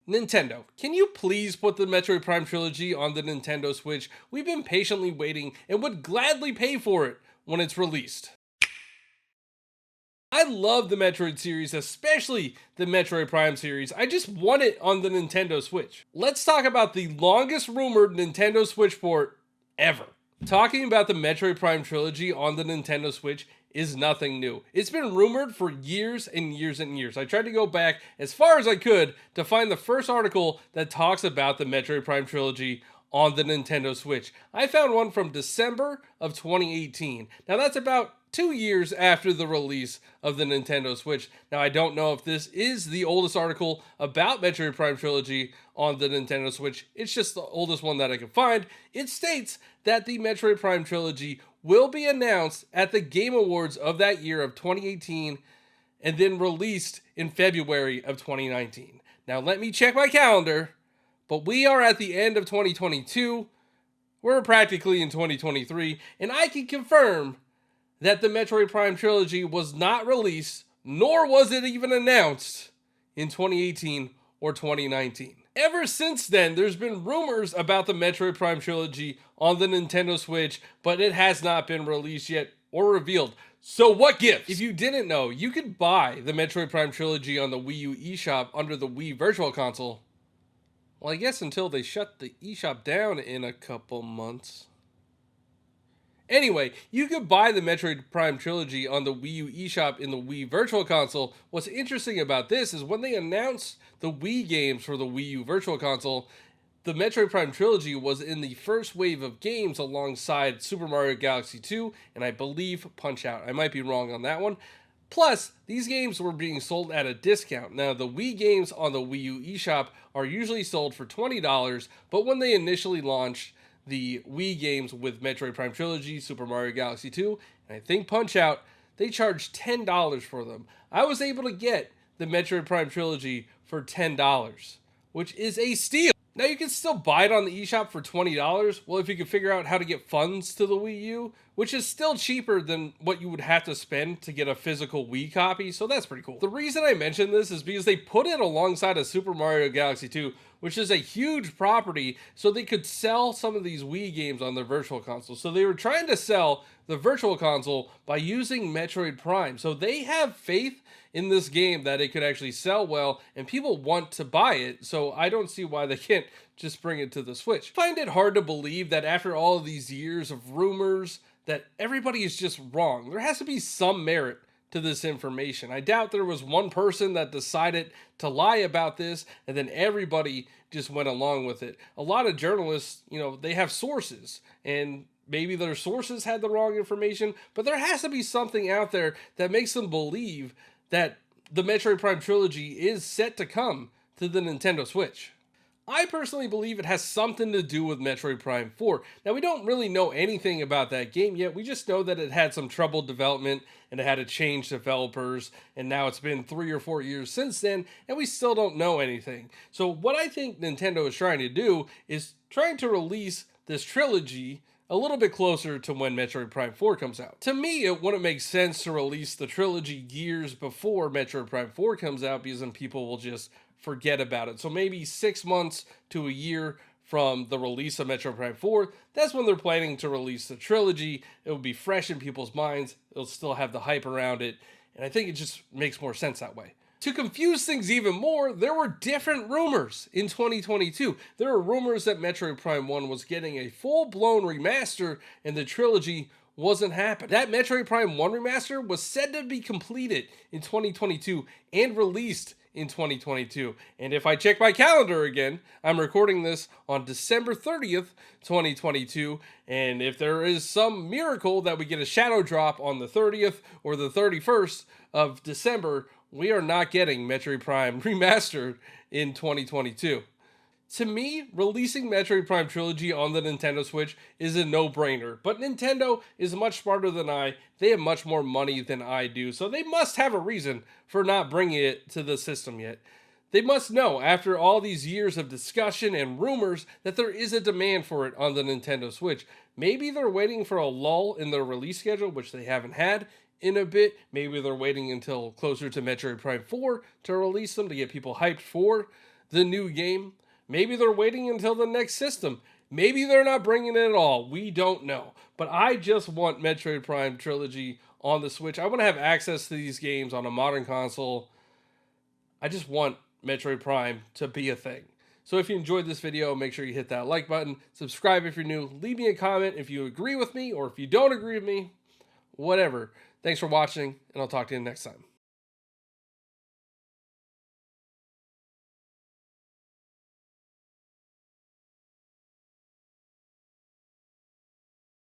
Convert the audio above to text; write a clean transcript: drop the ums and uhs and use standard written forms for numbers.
Nintendo, can you please put the Metroid Prime Trilogy on the Nintendo Switch? We've been patiently waiting and would gladly pay for it when it's released. I love the Metroid series, especially the Metroid Prime series. I just want it on the Nintendo Switch. Let's talk about the longest rumored Nintendo Switch port ever. Talking about the Metroid Prime Trilogy on the Nintendo Switch is nothing new. It's been rumored for years and years and years. I tried to go back as far as I could to find the first article that talks about the Metroid Prime Trilogy on the Nintendo Switch. I found one from December of 2018. Now that's about 2 years after the release of the Nintendo Switch. Now I don't know if this is the oldest article about Metroid Prime Trilogy on the Nintendo Switch. It's just the oldest one that I can find. It states that the Metroid Prime Trilogy will be announced at the Game Awards of that year of 2018 and then released in February of 2019. Now let me check my calendar, but we are at the end of 2022. We're practically in 2023, and I can confirm that the Metroid Prime Trilogy was not released, nor was it even announced in 2018 or 2019. Ever since then, there's been rumors about the Metroid Prime Trilogy on the Nintendo Switch, but it has not been released yet or revealed. So what gives? If you didn't know, you could buy the Metroid Prime Trilogy on the Wii U eShop under the Wii Virtual Console. Well, I guess until they shut the eShop down in a couple months. Anyway, you could buy the Metroid Prime Trilogy on the Wii U eShop in the Wii Virtual Console. What's interesting about this is when they announced the Wii games for the Wii U Virtual Console, the Metroid Prime Trilogy was in the first wave of games alongside Super Mario Galaxy 2 and I believe Punch-Out! I might be wrong on that one. Plus, these games were being sold at a discount. Now, the Wii games on the Wii U eShop are usually sold for $20, but when they initially launched the Wii games with Metroid Prime Trilogy, Super Mario Galaxy 2, and I think Punch-Out!, they charged $10 for them. I was able to get the Metroid Prime Trilogy for $10, which is a steal. Now, you can still buy it on the eShop for $20. Well, if you can figure out how to get funds to the Wii U, which is still cheaper than what you would have to spend to get a physical Wii copy, so that's pretty cool. The reason I mention this is because they put it alongside a Super Mario Galaxy 2, which is a huge property, so they could sell some of these Wii games on their Virtual Console. So they were trying to sell the Virtual Console by using Metroid Prime. So they have faith in this game that it could actually sell well, and people want to buy it, so I don't see why they can't just bring it to the Switch. I find it hard to believe that after all of these years of rumors, that everybody is just wrong. There has to be some merit to this information. I doubt there was one person that decided to lie about this and then everybody just went along with it. A lot of journalists, they have sources and maybe their sources had the wrong information, but there has to be something out there that makes them believe that the Metroid Prime Trilogy is set to come to the Nintendo Switch. I personally believe it has something to do with Metroid Prime 4. Now, we don't really know anything about that game yet. We just know that it had some troubled development and it had to change developers. And now it's been 3 or 4 years since then, and we still don't know anything. So what I think Nintendo is trying to do is trying to release this trilogy a little bit closer to when Metroid Prime 4 comes out. To me, it wouldn't make sense to release the trilogy years before Metroid Prime 4 comes out because then people will just forget about it. So maybe 6 months to a year from the release of Metroid Prime 4, that's when they're planning to release the trilogy. It will be fresh in people's minds. It'll still have the hype around it. And I think it just makes more sense that way. To confuse things even more, there were different rumors in 2022. There were rumors that Metroid Prime 1 was getting a full-blown remaster and the trilogy wasn't happening. That Metroid Prime 1 remaster was said to be completed in 2022 and released in 2022. And if I check my calendar again, I'm recording this on December 30th, 2022. And if there is some miracle that we get a shadow drop on the 30th or the 31st of December, we are not getting Metroid Prime Remastered in 2022. To me, releasing Metroid Prime Trilogy on the Nintendo Switch is a no-brainer, but Nintendo is much smarter than I. They have much more money than I do, so they must have a reason for not bringing it to the system yet. They must know, after all these years of discussion and rumors, that there is a demand for it on the Nintendo Switch. Maybe they're waiting for a lull in their release schedule, which they haven't had in a bit. Maybe they're waiting until closer to Metroid Prime 4 to release them to get people hyped for the new game. Maybe they're waiting until the next system. Maybe they're not bringing it at all. We don't know. But I just want Metroid Prime Trilogy on the Switch. I want to have access to these games on a modern console. I just want Metroid Prime to be a thing. So if you enjoyed this video, make sure you hit that like button, subscribe if you're new, leave me a comment if you agree with me or if you don't agree with me, whatever. Thanks for watching, and I'll talk to you next time.